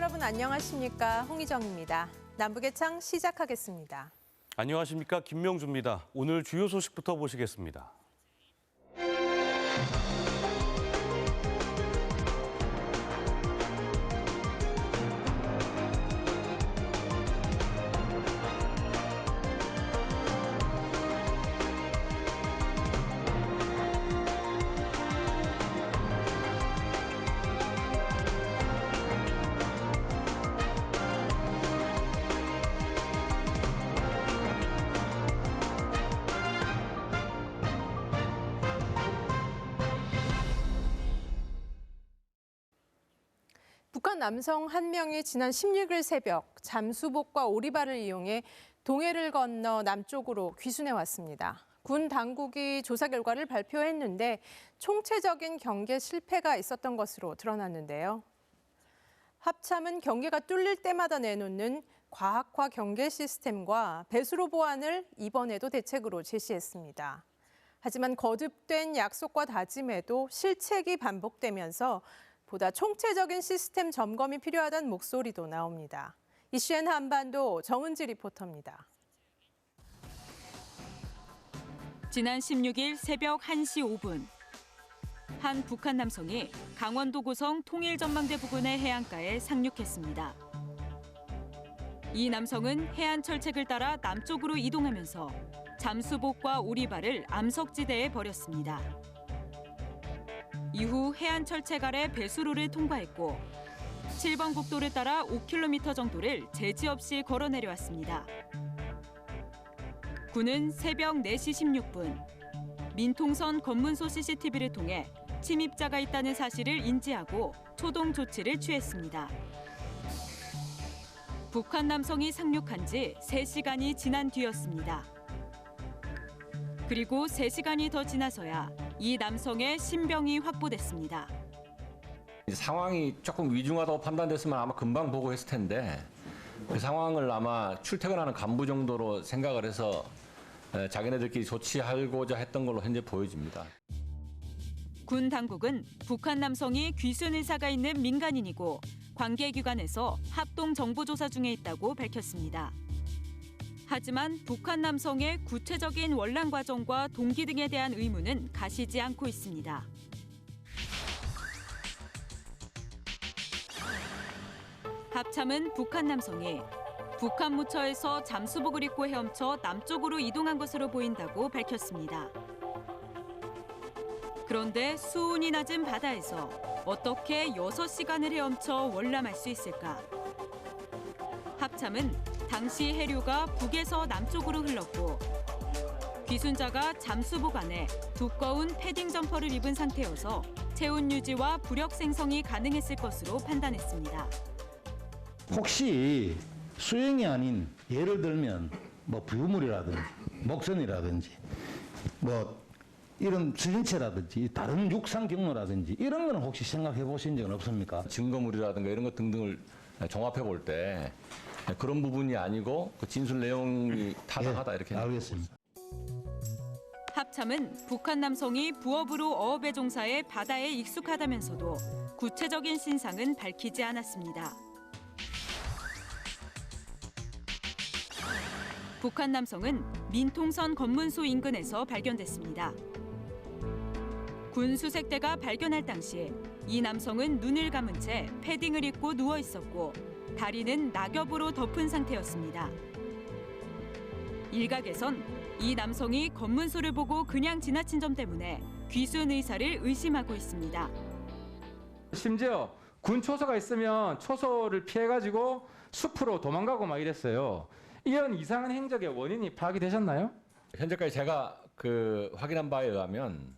여러분 안녕하십니까? 홍희정입니다. 남북의 창 시작하겠습니다. 안녕하십니까? 김명주입니다. 오늘 주요 소식부터 보시겠습니다. 북한 남성 한 명이 지난 16일 새벽 잠수복과 오리발을 이용해 동해를 건너 남쪽으로 귀순해 왔습니다. 군 당국이 조사 결과를 발표했는데 총체적인 경계 실패가 있었던 것으로 드러났는데요. 합참은 경계가 뚫릴 때마다 내놓는 과학화 경계 시스템과 배수로 보안을 이번에도 대책으로 제시했습니다. 하지만 거듭된 약속과 다짐에도 실책이 반복되면서 보다 총체적인 시스템 점검이 필요하다는 목소리도 나옵니다. 이슈엔 한반도 정은지 리포터입니다. 지난 16일 새벽 1시 5분, 한 북한 남성이 강원도 고성 통일전망대 부근의 해안가에 상륙했습니다. 이 남성은 해안 철책을 따라 남쪽으로 이동하면서 잠수복과 오리발을 암석지대에 버렸습니다. 이후 해안 철책 아래 배수로를 통과했고 7번 국도를 따라 5km 정도를 제지 없이 걸어 내려왔습니다. 군은 새벽 4시 16분 민통선 검문소 CCTV를 통해 침입자가 있다는 사실을 인지하고 초동 조치를 취했습니다. 북한 남성이 상륙한 지 3시간이 지난 뒤였습니다. 그리고 3시간이 더 지나서야 이 남성의 신병이 확보됐습니다. 상황이 조금 위중하다고 판단됐으면 아마 금방 보고했을 텐데 그 상황을 아마 출퇴근하는 간부 정도로 생각을 해서 자기네들끼리 조치하고자 했던 걸로 현재 보여집니다. 군 당국은 북한 남성이 귀순 의사가 있는 민간인이고 관계기관에서 합동 정보조사 중에 있다고 밝혔습니다. 하지만 북한 남성의 구체적인 원란 과정과 동기 등에 대한 의무는 가시지 않고 있습니다. 합참은 북한 남성이 북한 무처에서 잠수복을 입고 헤엄쳐 남쪽으로 이동한 것으로 보인다고 밝혔습니다. 그런데 수온이 낮은 바다에서 어떻게 6시간을 헤엄쳐 월남할 수 있을까? 합참은 당시 해류가 북에서 남쪽으로 흘렀고 귀순자가 잠수복 안에 두꺼운 패딩 점퍼를 입은 상태여서 체온 유지와 부력 생성이 가능했을 것으로 판단했습니다. 혹시 수영이 아닌 예를 들면 뭐 부유물이라든지 목선이라든지 뭐 이런 수진체라든지 다른 육상 경로라든지 이런 거는 혹시 생각해 보신 적은 없습니까? 증거물이라든가 이런 것 등등을 종합해 볼 때 그런 부분이 아니고 그 진술 내용이 타당하다 이렇게 알겠습니다. 합참은 북한 남성이 부업으로 어업에 종사해 바다에 익숙하다면서도 구체적인 신상은 밝히지 않았습니다. 북한 남성은 민통선 검문소 인근에서 발견됐습니다. 군 수색대가 발견할 당시 이 남성은 눈을 감은 채 패딩을 입고 누워 있었고 다리는 낙엽으로 덮은 상태였습니다. 일각에선 이 남성이 검문소를 보고 그냥 지나친 점 때문에 귀순 의사를 의심하고 있습니다. 심지어 군 초소가 있으면 초소를 피해가지고 숲으로 도망가고 막 이랬어요. 이런 이상한 행적의 원인이 파악이 되셨나요? 현재까지 제가 확인한 바에 의하면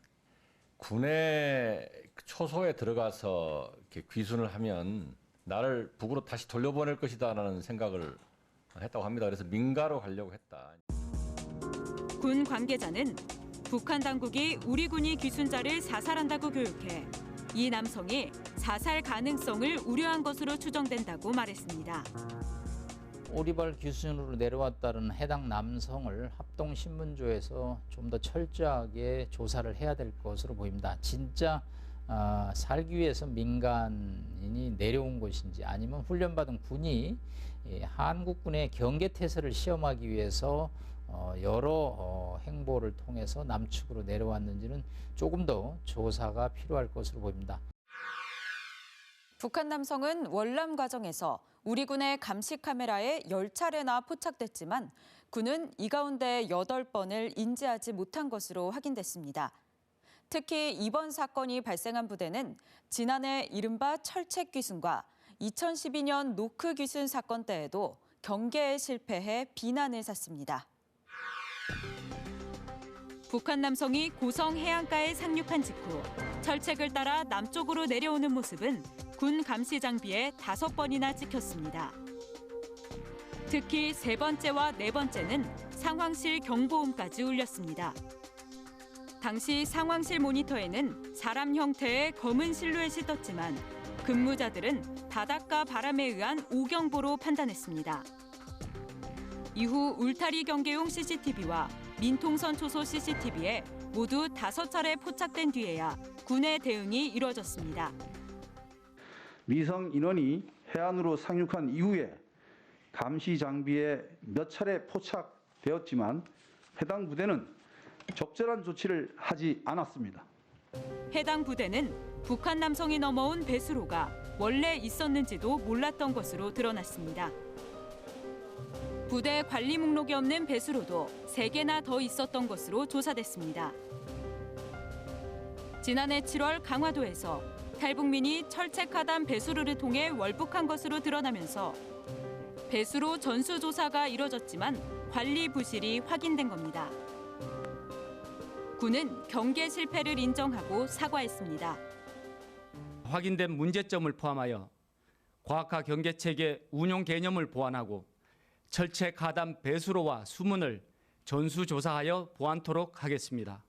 군의 초소에 들어가서 이렇게 귀순을 하면 나를 북으로 다시 돌려보낼 것이다라는 생각을 했다고 합니다. 그래서 민가로 가려고 했다. 군 관계자는 북한 당국이 우리 군이 귀순자를 사살한다고 교육해 이 남성이 사살 가능성을 우려한 것으로 추정된다고 말했습니다. 오리발 귀순으로 내려왔다는 해당 남성을 합동신문조에서 좀 더 철저하게 조사를 해야 될 것으로 보입니다. 진짜 살기 위해서 민간인이 내려온 것인지 아니면 훈련받은 군이 한국군의 경계태세를 시험하기 위해서 여러 행보를 통해서 남측으로 내려왔는지는 조금 더 조사가 필요할 것으로 보입니다. 북한 남성은 월남 과정에서 우리 군의 감시 카메라에 10차례나 포착됐지만 군은 이 가운데 8번을 인지하지 못한 것으로 확인됐습니다. 특히 이번 사건이 발생한 부대는 지난해 이른바 철책 귀순과 2012년 노크 귀순 사건 때에도 경계에 실패해 비난을 샀습니다. 북한 남성이 고성 해안가에 상륙한 직후 철책을 따라 남쪽으로 내려오는 모습은 군 감시 장비에 5번이나 찍혔습니다. 특히 3번째와 4번째는 상황실 경보음까지 울렸습니다. 당시 상황실 모니터에는 사람 형태의 검은 실루엣이 떴지만 근무자들은 바닷가 바람에 의한 오경보로 판단했습니다. 이후 울타리 경계용 CCTV와 민통선 초소 CCTV에 모두 5차례 포착된 뒤에야 군의 대응이 이뤄졌습니다. 미성 인원이 해안으로 상륙한 이후에 감시 장비에 몇 차례 포착되었지만 해당 부대는 적절한 조치를 하지 않았습니다. 해당 부대는 북한 남성이 넘어온 배수로가 원래 있었는지도 몰랐던 것으로 드러났습니다. 부대 관리 목록에 없는 배수로도 3개나 더 있었던 것으로 조사됐습니다. 지난해 7월 강화도에서 탈북민이 철책하단 배수로를 통해 월북한 것으로 드러나면서 배수로 전수조사가 이뤄졌지만 관리 부실이 확인된 겁니다. 군은 경계 실패를 인정하고 사과했습니다. 확인된 문제점을 포함하여 과학화 경계체계 운용 개념을 보완하고 철책 하단 배수로와 수문을 전수조사하여 보완토록 하겠습니다.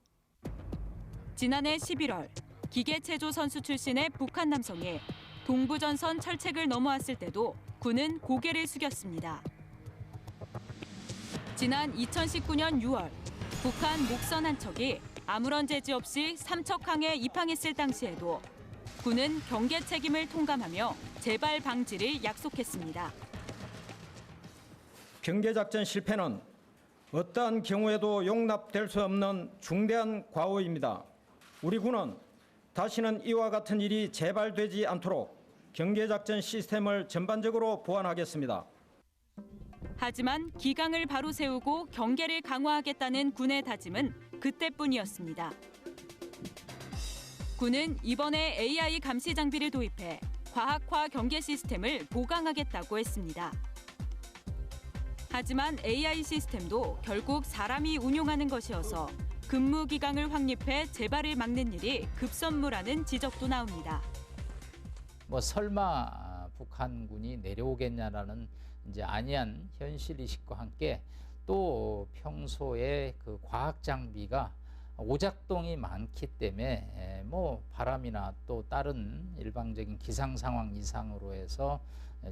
지난해 11월 기계체조 선수 출신의 북한 남성이 동부전선 철책을 넘어왔을 때도 군은 고개를 숙였습니다. 지난 2019년 6월 북한 목선 한 척이 아무런 제지 없이 삼척항에 입항했을 당시에도 군은 경계 책임을 통감하며 재발 방지를 약속했습니다. 경계작전 실패는 어떠한 경우에도 용납될 수 없는 중대한 과오입니다. 우리 군은 다시는 이와 같은 일이 재발되지 않도록 경계작전 시스템을 전반적으로 보완하겠습니다. 하지만 기강을 바로 세우고 경계를 강화하겠다는 군의 다짐은 그때뿐이었습니다. 군은 이번에 AI 감시 장비를 도입해 과학화 경계 시스템을 보강하겠다고 했습니다. 하지만 AI 시스템도 결국 사람이 운용하는 것이어서 근무 기강을 확립해 재발을 막는 일이 급선무라는 지적도 나옵니다. 설마 북한군이 내려오겠냐라는 이제 안이한 현실 의식과 함께 또 평소에 그 과학 장비가 오작동이 많기 때문에 바람이나 또 다른 일방적인 기상 상황 이상으로 해서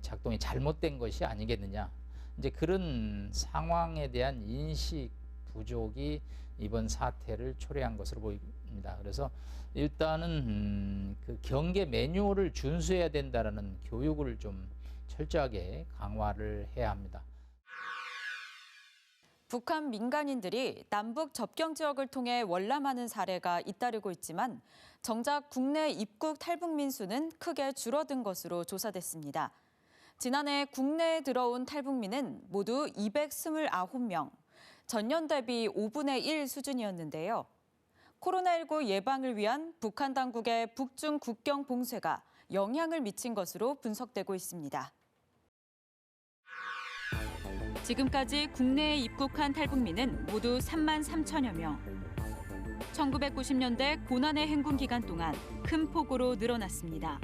작동이 잘못된 것이 아니겠느냐. 이제 그런 상황에 대한 인식 부족이 이번 사태를 초래한 것으로 보입니다. 그래서 일단은 그 경계 매뉴얼을 준수해야 된다라는 교육을 좀 철저하게 강화를 해야 합니다. 북한 민간인들이 남북 접경 지역을 통해 월남하는 사례가 잇따르고 있지만 정작 국내 입국 탈북민 수는 크게 줄어든 것으로 조사됐습니다. 지난해 국내에 들어온 탈북민은 모두 229명, 전년 대비 5분의 1 수준이었는데요. 코로나19 예방을 위한 북한 당국의 북중 국경 봉쇄가 영향을 미친 것으로 분석되고 있습니다. 지금까지 국내에 입국한 탈북민은 모두 3만 3천여 명. 1990년대 고난의 행군 기간 동안 큰 폭으로 늘어났습니다.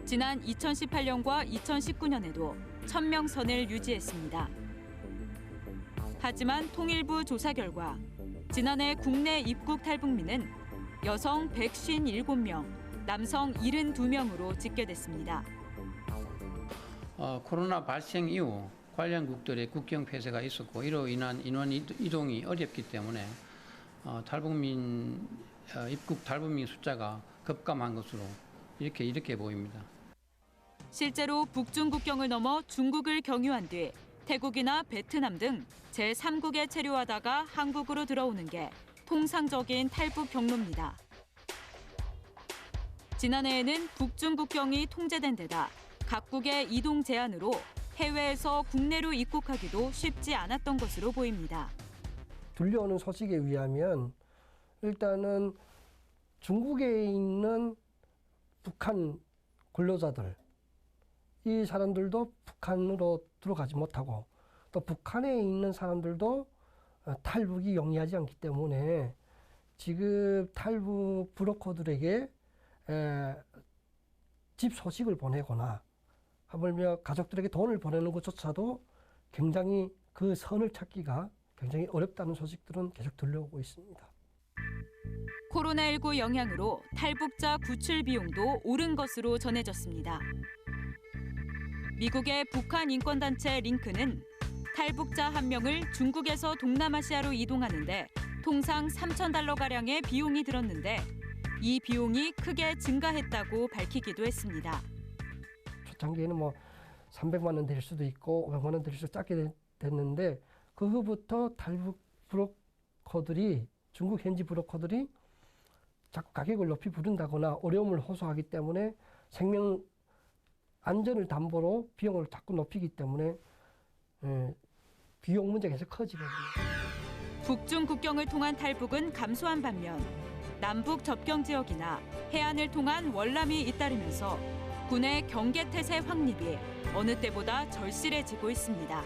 지난 2018년과 2019년에도 1,000명 선을 유지했습니다. 하지만 통일부 조사 결과 지난해 국내 입국 탈북민은 여성 157명, 남성 72명으로 집계됐습니다. 코로나 발생 이후 관련국들의 국경 폐쇄가 있었고 이로 인한 인원 이동이 어렵기 때문에 탈북민의 입국 탈북민 숫자가 급감한 것으로 이렇게 보입니다. 실제로 북중 국경을 넘어 중국을 경유한 뒤 태국이나 베트남 등 제3국에 체류하다가 한국으로 들어오는 게 통상적인 탈북 경로입니다. 지난해에는 북중 국경이 통제된 데다 각국의 이동 제한으로 해외에서 국내로 입국하기도 쉽지 않았던 것으로 보입니다. 들려오는 소식에 의하면 일단은 중국에 있는 북한 근로자들, 이 사람들도 북한으로 들어가지 못하고 또 북한에 있는 사람들도 탈북이 용이하지 않기 때문에 지금 탈북 브로커들에게 집 소식을 보내거나 하물며 가족들에게 돈을 보내는 것조차도 굉장히 그 선을 찾기가 굉장히 어렵다는 소식들은 계속 들려오고 있습니다. 코로나19 영향으로 탈북자 구출 비용도 오른 것으로 전해졌습니다. 미국의 북한 인권단체 링크는 탈북자 한 명을 중국에서 동남아시아로 이동하는데 통상 $3,000가량의 비용이 들었는데 이 비용이 크게 증가했다고 밝히기도 했습니다. 초창기에는 300만 원 될 수도 있고 500만 원 될 수도 작게 됐는데 그 후부터 탈북 브로커들이 중국 현지 브로커들이 자꾸 가격을 높이 부른다거나 어려움을 호소하기 때문에 생명 안전을 담보로 비용을 자꾸 높이기 때문에 비용 문제가 계속 커지거든요. 북중 국경을 통한 탈북은 감소한 반면 남북 접경 지역이나 해안을 통한 월남이 잇따르면서 군의 경계태세 확립이 어느 때보다 절실해지고 있습니다.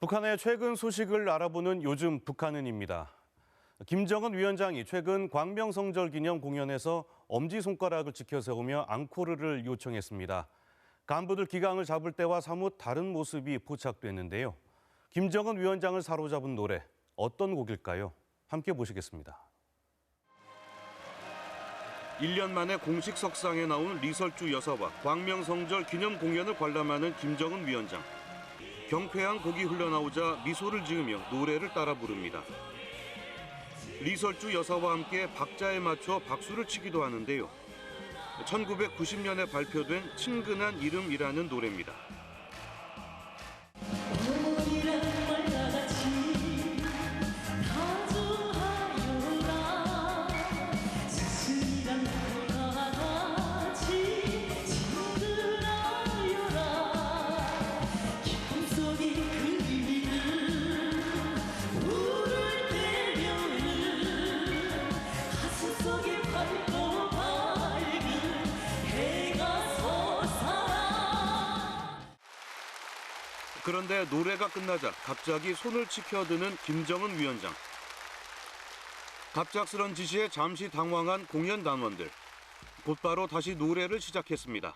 북한의 최근 소식을 알아보는 요즘 북한은입니다. 김정은 위원장이 최근 광명성절 기념 공연에서 엄지손가락을 지켜세우며 앙코르를 요청했습니다. 간부들 기강을 잡을 때와 사뭇 다른 모습이 포착됐는데요. 김정은 위원장을 사로잡은 노래, 어떤 곡일까요? 함께 보시겠습니다. 1년 만에 공식 석상에 나온 리설주 여사와 광명성절 기념 공연을 관람하는 김정은 위원장. 경쾌한 곡이 흘러나오자 미소를 지으며 노래를 따라 부릅니다. 리설주 여사와 함께 박자에 맞춰 박수를 치기도 하는데요. 1990년에 발표된 친근한 이름이라는 노래입니다. 그런데 노래가 끝나자 갑자기 손을 치켜드는 김정은 위원장. 갑작스런 지시에 잠시 당황한 공연 단원들. 곧바로 다시 노래를 시작했습니다.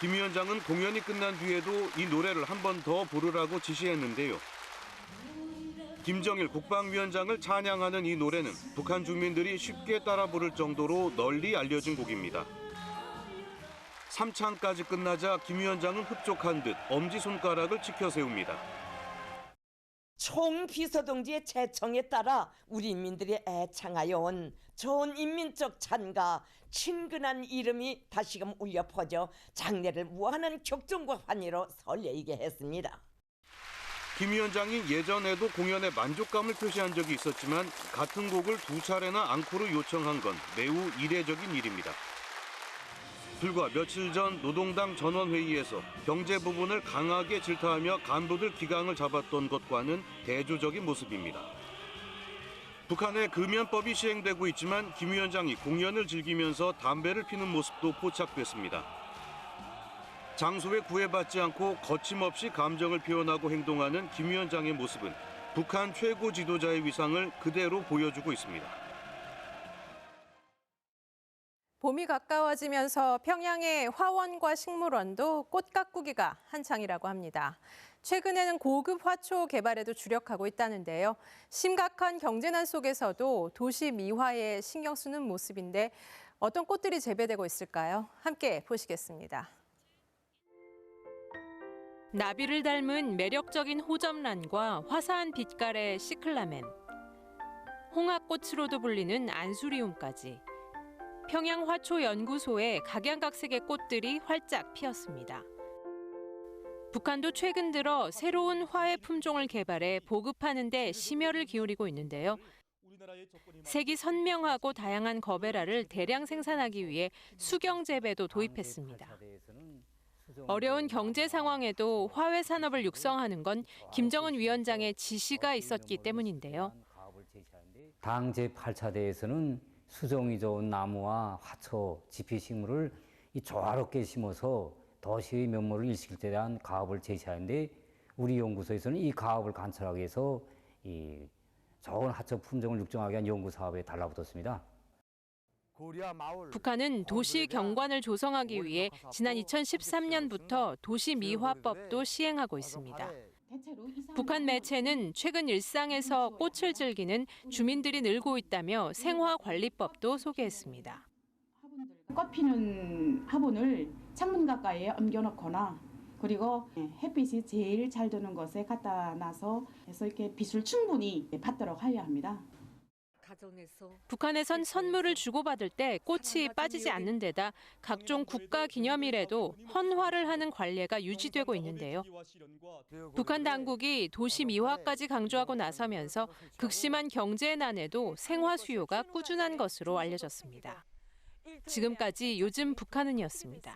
김 위원장은 공연이 끝난 뒤에도 이 노래를 한 번 더 부르라고 지시했는데요. 김정일 국방위원장을 찬양하는 이 노래는 북한 주민들이 쉽게 따라 부를 정도로 널리 알려진 곡입니다. 3창까지 끝나자 김 위원장은 흡족한 듯 엄지손가락을 치켜세웁니다. 총비서동지의 제청에 따라 우리 인민들이 애창하여 온 좋은 인민적 찬가 친근한 이름이 다시금 울려 퍼져 장례를 무한한 격정과 환희로 설레이게 했습니다. 김 위원장이 예전에도 공연에 만족감을 표시한 적이 있었지만 같은 곡을 2차례나 앙코르 요청한 건 매우 이례적인 일입니다. 불과 며칠 전 노동당 전원회의에서 경제 부분을 강하게 질타하며 간부들 기강을 잡았던 것과는 대조적인 모습입니다. 북한의 금연법이 시행되고 있지만 김 위원장이 공연을 즐기면서 담배를 피는 모습도 포착됐습니다. 장소에 구애받지 않고 거침없이 감정을 표현하고 행동하는 김 위원장의 모습은 북한 최고 지도자의 위상을 그대로 보여주고 있습니다. 봄이 가까워지면서 평양의 화원과 식물원도 꽃 가꾸기가 한창이라고 합니다. 최근에는 고급 화초 개발에도 주력하고 있다는데요. 심각한 경제난 속에서도 도시 미화에 신경 쓰는 모습인데 어떤 꽃들이 재배되고 있을까요? 함께 보시겠습니다. 나비를 닮은 매력적인 호접란과 화사한 빛깔의 시클라멘, 홍합꽃으로도 불리는 안수리움까지 평양 화초 연구소에 각양각색의 꽃들이 활짝 피었습니다. 북한도 최근 들어 새로운 화훼 품종을 개발해 보급하는 데 심혈을 기울이고 있는데요. 색이 선명하고 다양한 거베라를 대량 생산하기 위해 수경 재배도 도입했습니다. 어려운 경제 상황에도 화훼 산업을 육성하는 건 김정은 위원장의 지시가 있었기 때문인데요. 당 제8차대에서는 수종이 좋은 나무와 화초, 지피식물을 조화롭게 심어서 도시의 면모를 일시킬 때 대한 가업을 제시하는데 우리 연구소에서는 이 가업을 관찰하기 위해서 이 좋은 화초 품종을 육성하기 위한 연구 사업에 달라붙었습니다. 북한은 도시 경관을 조성하기 위해 지난 2013년부터 도시미화법도 시행하고 있습니다. 북한 매체는 최근 일상에서 꽃을 즐기는 주민들이 늘고 있다며 생화관리법도 소개했습니다. 꽃 피는 화분을 창문 가까이에 옮겨놓거나 그리고 햇빛이 제일 잘 드는 곳에 갖다 놔서 해서 이렇게 빛을 충분히 받도록 하여야 합니다. 북한에선 선물을 주고받을 때 꽃이 빠지지 않는 데다 각종 국가 기념일에도 헌화를 하는 관례가 유지되고 있는데요. 북한 당국이 도시 미화까지 강조하고 나서면서 극심한 경제난에도 생화 수요가 꾸준한 것으로 알려졌습니다. 지금까지 요즘 북한은이었습니다.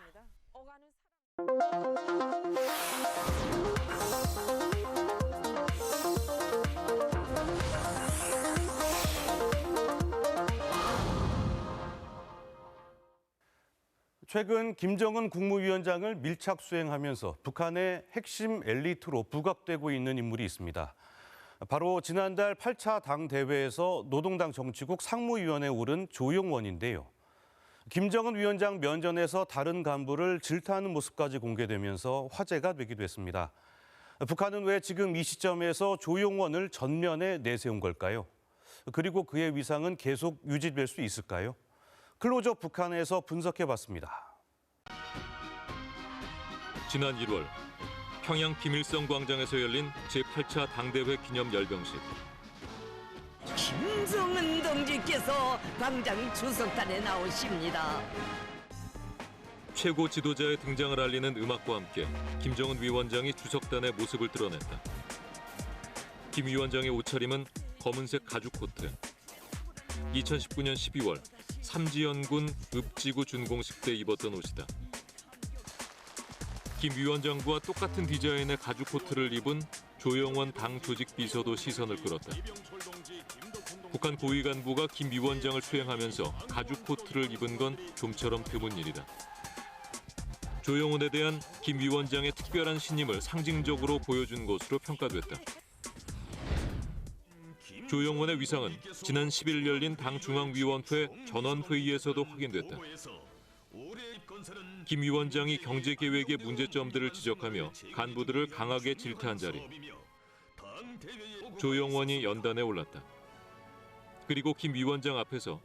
최근 김정은 국무위원장을 밀착 수행하면서 북한의 핵심 엘리트로 부각되고 있는 인물이 있습니다. 바로 지난달 8차 당 대회에서 노동당 정치국 상무위원회에 오른 조용원인데요. 김정은 위원장 면전에서 다른 간부를 질타하는 모습까지 공개되면서 화제가 되기도 했습니다. 북한은 왜 지금 이 시점에서 조용원을 전면에 내세운 걸까요? 그리고 그의 위상은 계속 유지될 수 있을까요? 클로즈업 북한에서 분석해봤습니다. 지난 1월 평양 김일성 광장에서 열린 제8차 당대회 기념 열병식. 김정은 동지께서 광장 주석단에 나오십니다. 최고 지도자의 등장을 알리는 음악과 함께 김정은 위원장이 주석단의 모습을 드러냈다. 김 위원장의 옷차림은 검은색 가죽 코트. 2019년 12월 삼지연군 읍지구 준공식 때 입었던 옷이다. 김 위원장과 똑같은 디자인의 가죽 코트를 입은 조용원 당 조직 비서도 시선을 끌었다. 북한 고위 간부가 김 위원장을 수행하면서 가죽 코트를 입은 건 좀처럼 드문 일이다. 조용원에 대한 김 위원장의 특별한 신임을 상징적으로 보여준 것으로 평가됐다. 조용원의 위상은 지난 10일 열린 당 중앙위원회 전원회의에서도 확인됐다. 김 위원장이 경제계획의 문제점들을 지적하며 간부들을 강하게 질타한 자리. 조용원이 연단에 올랐다. 그리고 김 위원장 앞에서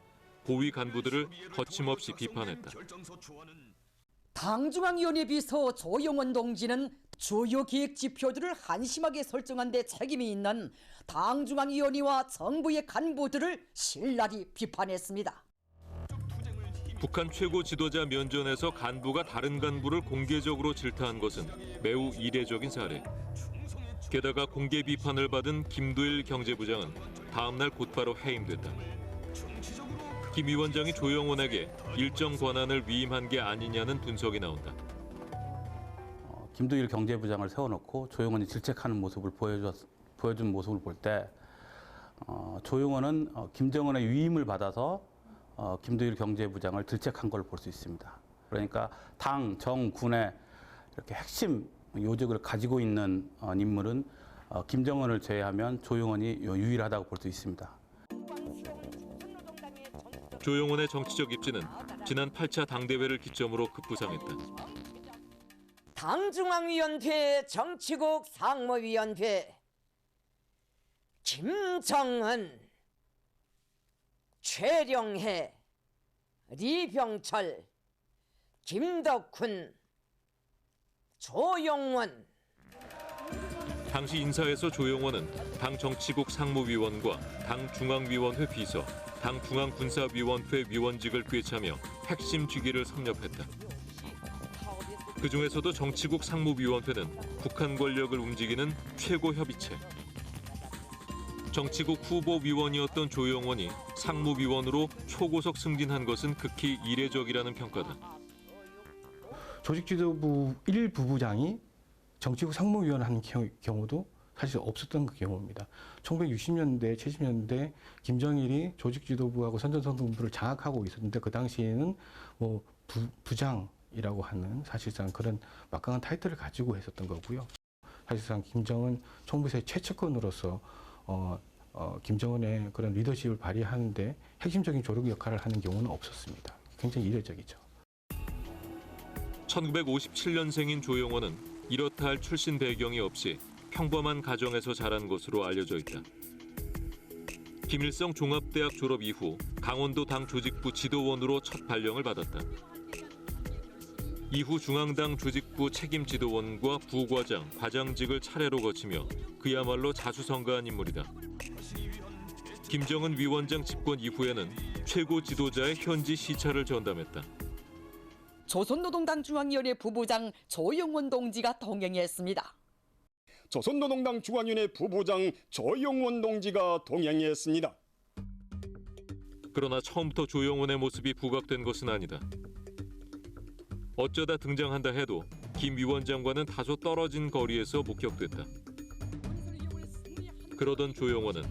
고위 간부들을 거침없이 비판했다. 당중앙위원회 비서 조용원 동지는 주요 기획 지표들을 한심하게 설정한 데 책임이 있는 당중앙위원회와 정부의 간부들을 신랄히 비판했습니다. 북한 최고 지도자 면전에서 간부가 다른 간부를 공개적으로 질타한 것은 매우 이례적인 사례. 게다가 공개 비판을 받은 김두일 경제부장은 다음 날 곧바로 해임됐다. 김 위원장이 조용원에게 일정 권한을 위임한 게 아니냐는 분석이 나온다. 김두일 경제부장을 세워놓고 조용원이 질책하는 모습을 보여준 모습을 볼 때 조용원은 김정은의 위임을 받아서 김두일 경제부장을 질책한 걸 볼 수 있습니다. 그러니까 당, 정, 군의 이렇게 핵심 요직을 가지고 있는 인물은 김정은을 제외하면 조용원이 유일하다고 볼 수 있습니다. 조용원의 정치적 입지는 지난 8차 당대회를 기점으로 급부상했다. 당중앙위원회 정치국 상무위원회 김정은, 최령해, 리병철, 김덕훈, 조용원. 당시 인사에서 조용원은 당 정치국 상무위원과 당 중앙위원회 비서, 당 중앙군사위원회 위원직을 꿰차며 핵심 직위를 섭렵했다. 그중에서도 정치국 상무위원회는 북한 권력을 움직이는 최고 협의체. 정치국 후보위원이었던 조용원이 상무위원으로 초고속 승진한 것은 극히 이례적이라는 평가다. 조직지도부 1부부장이 정치국 상무위원을 하는 경우도 사실 없었던 그 경우입니다. 1960년대, 70년대 김정일이 조직지도부하고 선전성동부를 장악하고 있었는데 그 당시에는 뭐 부장이라고 하는 사실상 그런 막강한 타이틀을 가지고 했었던 거고요. 사실상 김정은 총비서의 최측근으로서 김정은의 그런 리더십을 발휘하는데 핵심적인 조력 역할을 하는 경우는 없었습니다. 굉장히 이례적이죠. 1957년생인 조용원은 이렇다 할 출신 배경이 없이 평범한 가정에서 자란 것으로 알려져 있다. 김일성 종합대학 졸업 이후 강원도 당 조직부 지도원으로 첫 발령을 받았다. 이후 중앙당 조직부 책임 지도원과 부과장, 과장직을 차례로 거치며 그야말로 자수성가한 인물이다. 김정은 위원장 집권 이후에는 최고 지도자의 현지 시찰을 전담했다. 조선노동당 중앙위원회 부부장 조용원 동지가 동행했습니다. 조선노동당 중앙위원회 부부장 조용원 동지가 동행했습니다. 그러나 처음부터 조용원의 모습이 부각된 것은 아니다. 어쩌다 등장한다 해도 김 위원장과는 다소 떨어진 거리에서 목격됐다. 그러던 조용원은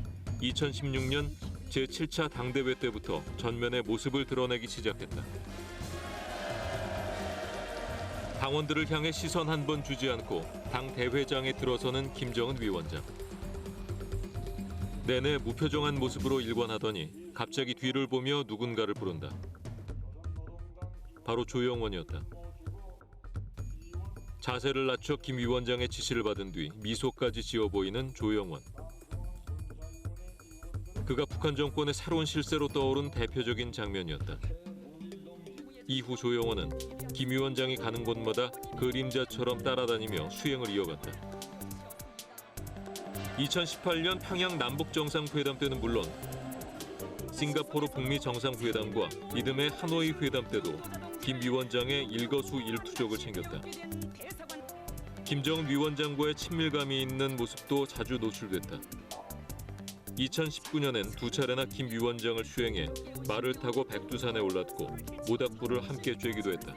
2016년 제7차 당대회 때부터 전면에 모습을 드러내기 시작했다. 당원들을 향해 시선 한 번 주지 않고 당 대회장에 들어서는 김정은 위원장. 내내 무표정한 모습으로 일관하더니 갑자기 뒤를 보며 누군가를 부른다. 바로 조용원이었다. 자세를 낮춰 김 위원장의 지시를 받은 뒤 미소까지 지어 보이는 조용원. 그가 북한 정권의 새로운 실세로 떠오른 대표적인 장면이었다. 이후 조용원은 김 위원장이 가는 곳마다 그림자처럼 따라다니며 수행을 이어갔다. 2018년 평양 남북정상회담 때는 물론 싱가포르 북미 정상회담과 이듬해 하노이 회담 때도 김 위원장의 일거수일투족을 챙겼다. 김정은 위원장과의 친밀감이 있는 모습도 자주 노출됐다. 2019년엔 두 차례나 김 위원장을 수행해 말을 타고 백두산에 올랐고 모닥불을 함께 쬐기도 했다.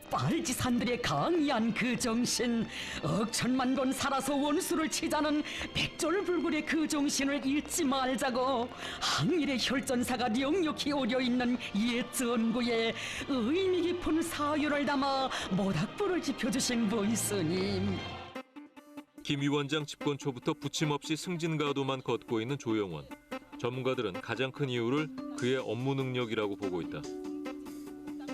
빨치산들의 강이한 그 정신, 억천만권 살아서 원수를 치자는 백졸불굴의 그 정신을 잊지 말자고 항일의 혈전사가 역력히 오려있는 옛 전구에 의미 깊은 사유를 담아 모닥불을 지펴주신 보이스님. 김 위원장 집권 초부터 부침없이 승진가도만 걷고 있는 조용원. 전문가들은 가장 큰 이유를 그의 업무 능력이라고 보고 있다.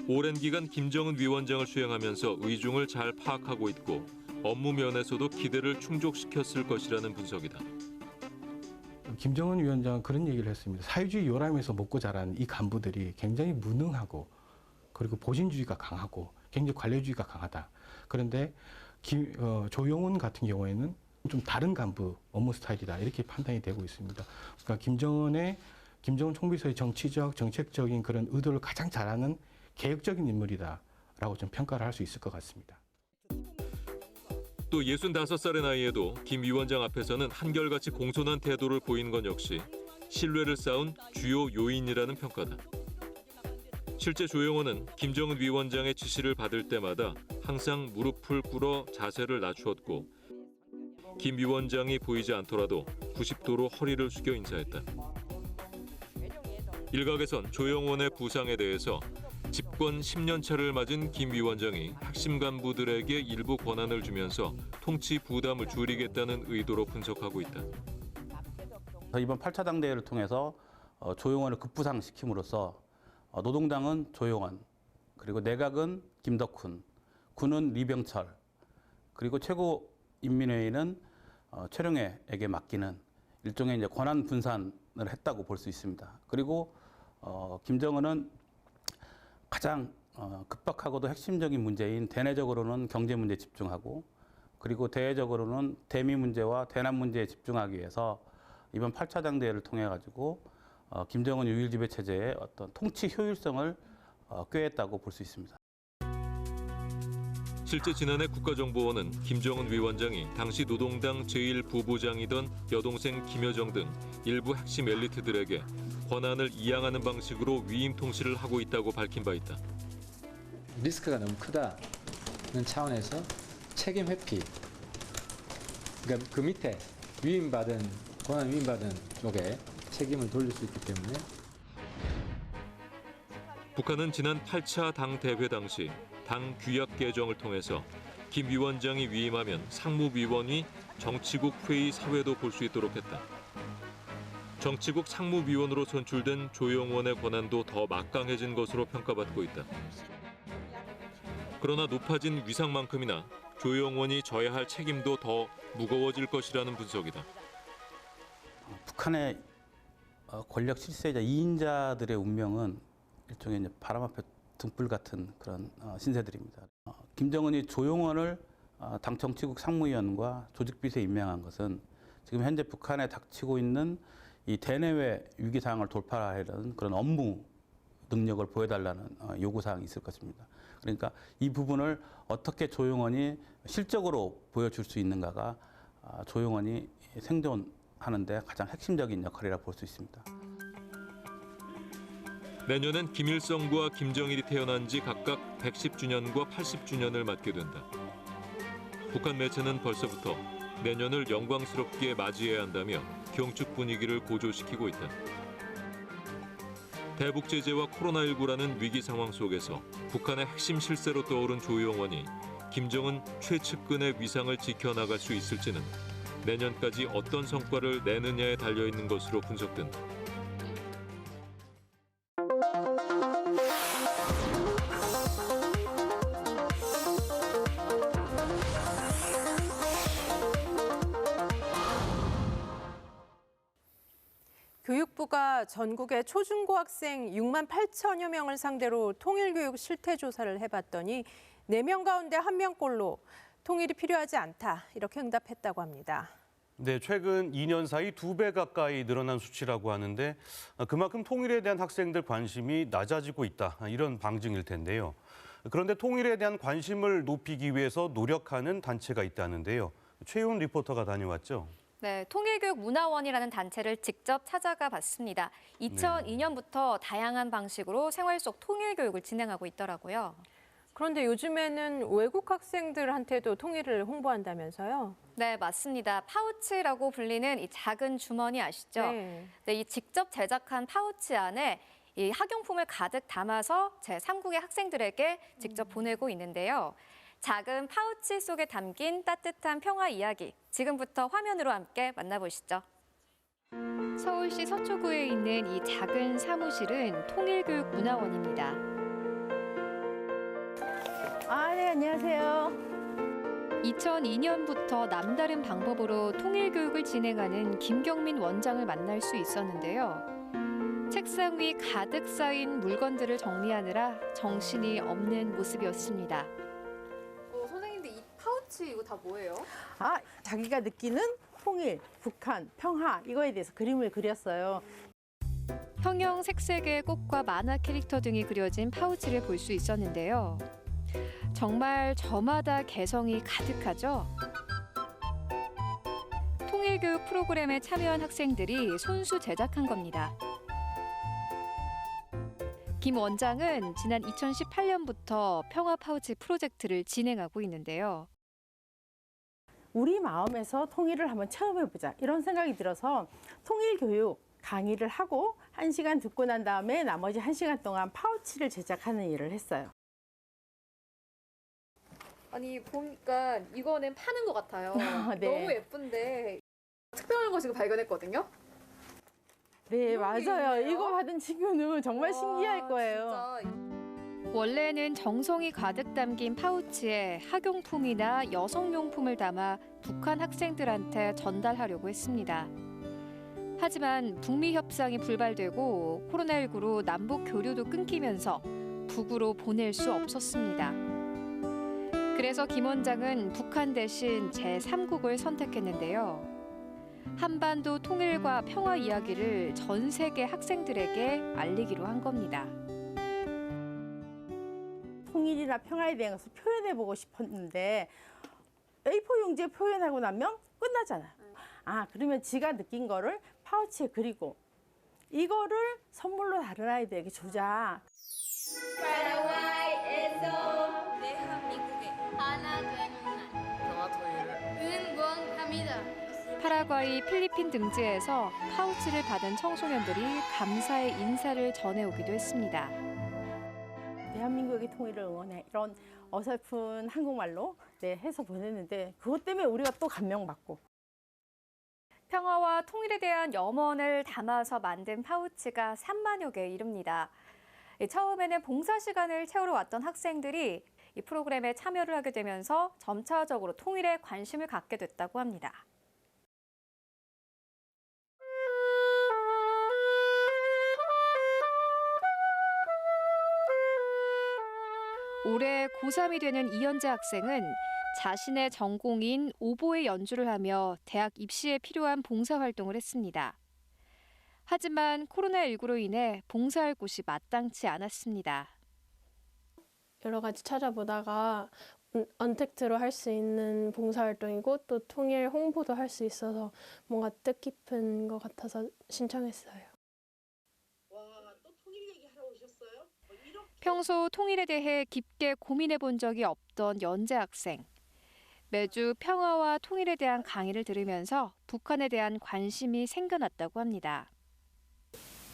오랜 기간 김정은 위원장을 수행하면서 의중을 잘 파악하고 있고 업무 면에서도 기대를 충족시켰을 것이라는 분석이다. 김정은 위원장은 그런 얘기를 했습니다. 사회주의 요람에서 먹고 자란 이 간부들이 굉장히 무능하고 그리고 보신주의가 강하고 굉장히 관료주의가 강하다. 그런데 조용원 같은 경우에는 좀 다른 간부 업무 스타일이다 이렇게 판단이 되고 있습니다. 그러니까 김정은 총비서의 정치적, 정책적인 그런 의도를 가장 잘하는 개혁적인 인물이다라고 좀 평가를 할 수 있을 것 같습니다. 또 65살의 나이에도 김 위원장 앞에서는 한결같이 공손한 태도를 보이는 건 역시 신뢰를 쌓은 주요 요인이라는 평가다. 실제 조용원은 김정은 위원장의 지시를 받을 때마다 항상 무릎을 꿇어 자세를 낮추었고 김 위원장이 보이지 않더라도 90도로 허리를 숙여 인사했다. 일각에선 조용원의 부상에 대해서 집권 10년 차를 맞은 김 위원장이 핵심 간부들에게 일부 권한을 주면서 통치 부담을 줄이겠다는 의도로 분석하고 있다. 이번 8차 당대회를 통해서 조용원을 급부상시킴으로써 노동당은 조용원, 그리고 내각은 김덕훈, 군은 리병철, 그리고 최고인민회의는 최룡해에게 맡기는 일종의 이제 권한 분산을 했다고 볼 수 있습니다. 그리고 김정은은 가장 급박하고도 핵심적인 문제인 대내적으로는 경제 문제에 집중하고, 그리고 대외적으로는 대미 문제와 대남 문제에 집중하기 위해서 이번 8차 당대회를 통해 가지고 김정은 유일 지배 체제의 어떤 통치 효율성을 꾀했다고 볼 수 있습니다. 실제 지난해 국가정보원은 김정은 위원장이 당시 노동당 제1부부장이던 여동생 김여정 등 일부 핵심 엘리트들에게 권한을 이양하는 방식으로 위임 통치를 하고 있다고 밝힌 바 있다. 리스크가 너무 크다는 차원에서 책임 회피, 그러니까 그 밑에 권한 위임받은 쪽에 책임을 돌릴 수 있기 때문에. 북한은 지난 8차 당 대회 당시 당 규약 개정을 통해서 김 위원장이 위임하면 상무위원이 정치국 회의 사회도 볼 수 있도록 했다. 정치국 상무위원으로 선출된 조영원의 권한도 더 막강해진 것으로 평가받고 있다. 그러나 높아진 위상만큼이나 조영원이 져야 할 책임도 더 무거워질 것이라는 분석이다. 북한의 권력 실세자 2인자들의 운명은 일종의 이제 바람 앞에 등불 같은 그런 신세들입니다. 김정은이 조용원을 당 정치국 상무위원과 조직비서에 임명한 것은 지금 현재 북한에 닥치고 있는 이 대내외 위기 상황을 돌파하려는 그런 업무 능력을 보여달라는 요구사항이 있을 것입니다. 그러니까 이 부분을 어떻게 조용원이 실적으로 보여줄 수 있는가가 조용원이 생존하는 데 가장 핵심적인 역할이라 볼 수 있습니다. 내년엔 김일성과 김정일이 태어난 지 각각 110주년과 80주년을 맞게 된다. 북한 매체는 벌써부터 내년을 영광스럽게 맞이해야 한다며 경축 분위기를 고조시키고 있다. 대북 제재와 코로나19라는 위기 상황 속에서 북한의 핵심 실세로 떠오른 조용원이 김정은 최측근의 위상을 지켜나갈 수 있을지는 내년까지 어떤 성과를 내느냐에 달려있는 것으로 분석된다. 교육부가 전국의 초중고학생 6만 8천여 명을 상대로 통일교육 실태조사를 해봤더니 4명 가운데 1명꼴로 통일이 필요하지 않다 이렇게 응답했다고 합니다. 네, 최근 2년 사이 2배 가까이 늘어난 수치라고 하는데 그만큼 통일에 대한 학생들 관심이 낮아지고 있다 이런 방증일 텐데요. 그런데 통일에 대한 관심을 높이기 위해서 노력하는 단체가 있다는데요. 최윤 리포터가 다녀왔죠. 네, 통일교육문화원이라는 단체를 직접 찾아가 봤습니다. 2002년부터 다양한 방식으로 생활 속 통일교육을 진행하고 있더라고요. 그런데 요즘에는 외국 학생들한테도 통일을 홍보한다면서요? 네, 맞습니다. 파우치라고 불리는 이 작은 주머니 아시죠? 네, 이 직접 제작한 파우치 안에 이 학용품을 가득 담아서 제3국의 학생들에게 직접 보내고 있는데요. 작은 파우치 속에 담긴 따뜻한 평화 이야기, 지금부터 화면으로 함께 만나보시죠. 서울시 서초구에 있는 이 작은 사무실은 통일교육문화원입니다. 네, 안녕하세요. 2002년부터 남다른 방법으로 통일교육을 진행하는 김경민 원장을 만날 수 있었는데요. 책상 위 가득 쌓인 물건들을 정리하느라 정신이 없는 모습이었습니다. 선생님들 이 파우치 이거 다 뭐예요? 자기가 느끼는 통일, 북한, 평화 이거에 대해서 그림을 그렸어요. 형형 색색의 꽃과 만화 캐릭터 등이 그려진 파우치를 볼 수 있었는데요. 정말 저마다 개성이 가득하죠. 통일교육 프로그램에 참여한 학생들이 손수 제작한 겁니다. 김 원장은 지난 2018년부터 평화 파우치 프로젝트를 진행하고 있는데요. 우리 마음에서 통일을 한번 체험해보자 이런 생각이 들어서 통일교육 강의를 하고 1시간 듣고 난 다음에 나머지 1시간 동안 파우치를 제작하는 일을 했어요. 아니 보니까 이거는 파는 것 같아요. 네. 너무 예쁜데 특별한 거 지금 발견했거든요. 네, 이런 게 맞아요. 있네요? 이거 받은 친구는 정말 와, 신기할 거예요. 진짜. 원래는 정성이 가득 담긴 파우치에 학용품이나 여성용품을 담아 북한 학생들한테 전달하려고 했습니다. 하지만 북미 협상이 불발되고 코로나19로 남북 교류도 끊기면서 북으로 보낼 수 없었습니다. 그래서 김 원장은 북한 대신 제3국을 선택했는데요. 한반도 통일과 평화 이야기를 전 세계 학생들에게 알리기로 한 겁니다. 통일이나 평화에 대한 것을 표현해보고 싶었는데 A4 용지에 표현하고 나면 끝나잖아요. 아, 그러면 지가 느낀 거를 파우치에 그리고 이거를 선물로 다른 아이들에게 주자. 파라과이에서 대한민국의 하나 되는 날 평화 통일을 응원합니다. 파라과이, 필리핀 등지에서 파우치를 받은 청소년들이 감사의 인사를 전해오기도 했습니다. 대한민국의 통일을 응원해 이런 어설픈 한국말로 해서 보냈는데 그것 때문에 우리가 또 감명받고. 평화와 통일에 대한 염원을 담아서 만든 파우치가 3만여 개에 이릅니다. 처음에는 봉사 시간을 채우러 왔던 학생들이 이 프로그램에 참여를 하게 되면서 점차적으로 통일에 관심을 갖게 됐다고 합니다. 올해 고3이 되는 이현재 학생은 자신의 전공인 오보의 연주를 하며 대학 입시에 필요한 봉사활동을 했습니다. 하지만 코로나19로 인해 봉사할 곳이 마땅치 않았습니다. 여러 가지 찾아보다가 언택트로 할 수 있는 봉사활동이고 또 통일 홍보도 할 수 있어서 뭔가 뜻깊은 것 같아서 신청했어요. 평소 통일에 대해 깊게 고민해 본 적이 없던 연재 학생. 매주 평화와 통일에 대한 강의를 들으면서 북한에 대한 관심이 생겨났다고 합니다.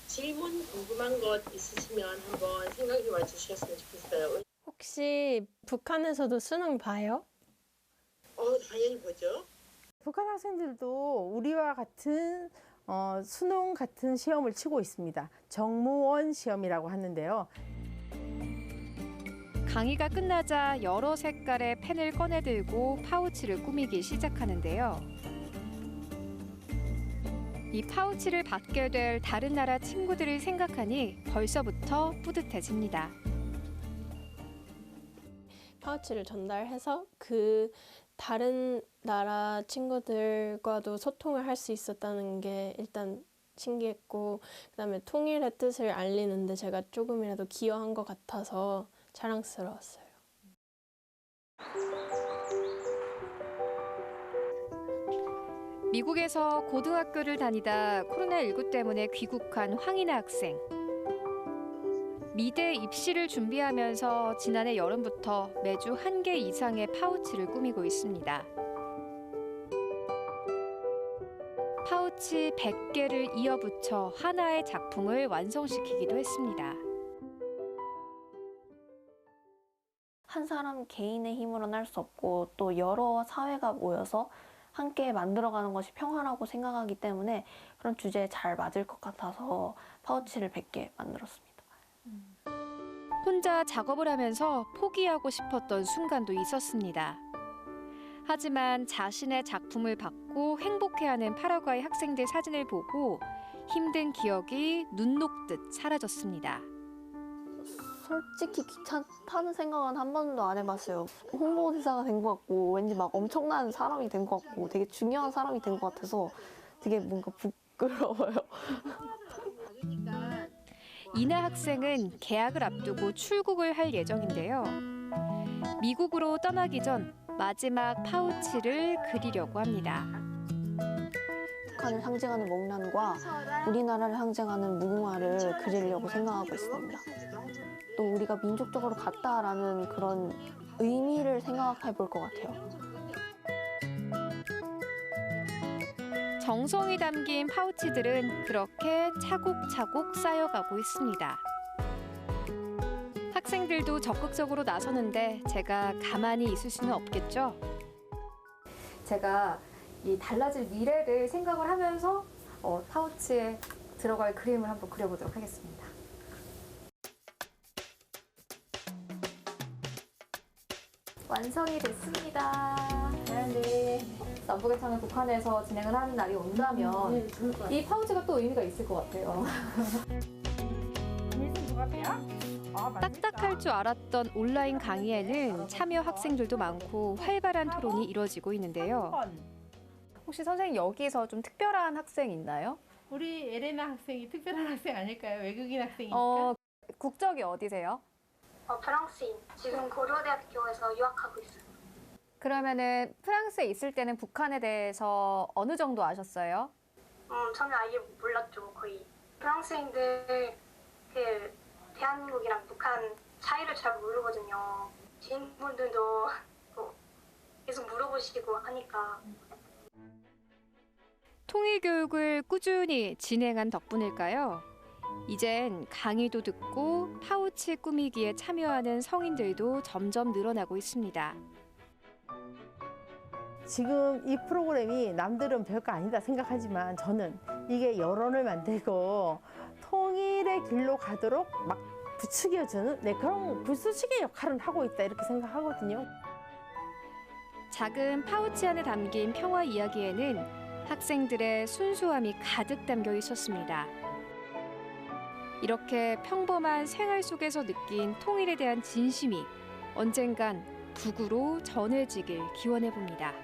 질문 궁금한 것 있으시면 한번 생각해 봐 주셨으면 좋겠어요. 혹시 북한에서도 수능 봐요? 당연히 보죠. 북한 학생들도 우리와 같은 수능 같은 시험을 치고 있습니다. 정무원 시험이라고 하는데요. 강의가 끝나자 여러 색깔의 펜을 꺼내들고 파우치를 꾸미기 시작하는데요. 이 파우치를 받게 될 다른 나라 친구들을 생각하니 벌써부터 뿌듯해집니다. 파우치를 전달해서 그 다른 나라 친구들과도 소통을 할 수 있었다는 게 일단 신기했고, 그다음에 통일의 뜻을 알리는데 제가 조금이라도 기여한 것 같아서 자랑스러웠어요. 미국에서 고등학교를 다니다 코로나19 때문에 귀국한 황인아 학생. 미대 입시를 준비하면서 지난해 여름부터 매주 1개 이상의 파우치를 꾸미고 있습니다. 파우치 100개를 이어붙여 하나의 작품을 완성시키기도 했습니다. 한 사람 개인의 힘으로는 할 수 없고 또 여러 사회가 모여서 함께 만들어가는 것이 평화라고 생각하기 때문에 그런 주제에 잘 맞을 것 같아서 파우치를 100개 만들었습니다. 혼자 작업을 하면서 포기하고 싶었던 순간도 있었습니다. 하지만 자신의 작품을 받고 행복해하는 파라과이 학생들 사진을 보고 힘든 기억이 눈 녹듯 사라졌습니다. 솔직히 귀찮다는 생각은 한 번도 안 해봤어요. 홍보대사가 된 것 같고 왠지 막 엄청난 사람이 된 것 같고 되게 중요한 사람이 된 것 같아서 되게 뭔가 부끄러워요. 이나 학생은 개학을 앞두고 출국을 할 예정인데요. 미국으로 떠나기 전 마지막 파우치를 그리려고 합니다. 북한을 상징하는 목란과 우리나라를 상징하는 무궁화를 그리려고 생각하고 있습니다. 또 우리가 민족적으로 같다라는 그런 의미를 생각해 볼 것 같아요. 정성이 담긴 파우치들은 그렇게 차곡차곡 쌓여가고 있습니다. 학생들도 적극적으로 나서는데 제가 가만히 있을 수는 없겠죠. 제가 이 달라질 미래를 생각을 하면서 파우치에 들어갈 그림을 한번 그려보도록 하겠습니다. 완성이 됐습니다. 네. 남북의 창을 북한에서 진행을 하는 날이 온다면 이 파우치가 또 의미가 있을 것 같아요. 딱딱할 줄 알았던 온라인 강의에는 참여 학생들도 많고 활발한 토론이 이뤄지고 있는데요. 혹시 선생님 여기서 좀 특별한 학생 있나요? 우리 에레나 학생이 특별한 학생 아닐까요? 외국인 학생이니까. 국적이 어디세요? 프랑스인. 지금 고려대학교에서 유학하고 있어요. 그러면은 프랑스에 있을 때는 북한에 대해서 어느 정도 아셨어요? 저는 아예 몰랐죠, 거의. 프랑스인들 대한민국이랑 북한 차이를 잘 모르거든요. 지인분들도 계속 물어보시고 하니까. 통일 교육을 꾸준히 진행한 덕분일까요? 이젠 강의도 듣고 파우치 꾸미기에 참여하는 성인들도 점점 늘어나고 있습니다. 지금 이 프로그램이 남들은 별거 아니다 생각하지만 저는 이게 여론을 만들고 통일의 길로 가도록 막 부추겨주는 그런 불쏘시개 역할을 하고 있다 이렇게 생각하거든요. 작은 파우치 안에 담긴 평화 이야기에는 학생들의 순수함이 가득 담겨 있었습니다. 이렇게 평범한 생활 속에서 느낀 통일에 대한 진심이 언젠간 북으로 전해지길 기원해 봅니다.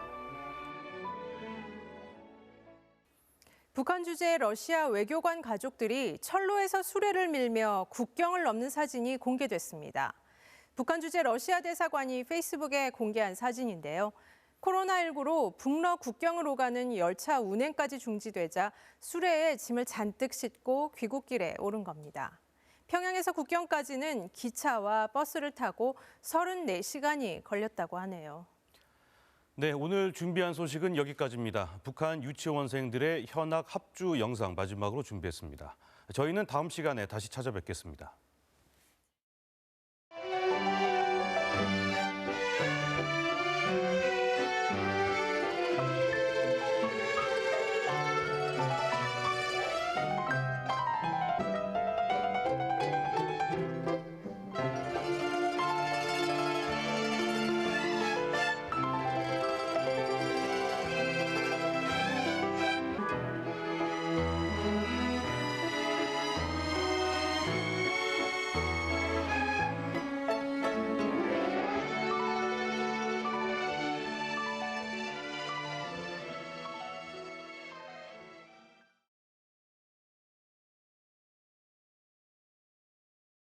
북한 주재 러시아 외교관 가족들이 철로에서 수레를 밀며 국경을 넘는 사진이 공개됐습니다. 북한 주재 러시아 대사관이 페이스북에 공개한 사진인데요. 코로나19로 북러 국경을 오가는 열차 운행까지 중지되자 수레에 짐을 잔뜩 싣고 귀국길에 오른 겁니다. 평양에서 국경까지는 기차와 버스를 타고 34시간이 걸렸다고 하네요. 네, 오늘 준비한 소식은 여기까지입니다. 북한 유치원생들의 현악 합주 영상 마지막으로 준비했습니다. 저희는 다음 시간에 다시 찾아뵙겠습니다.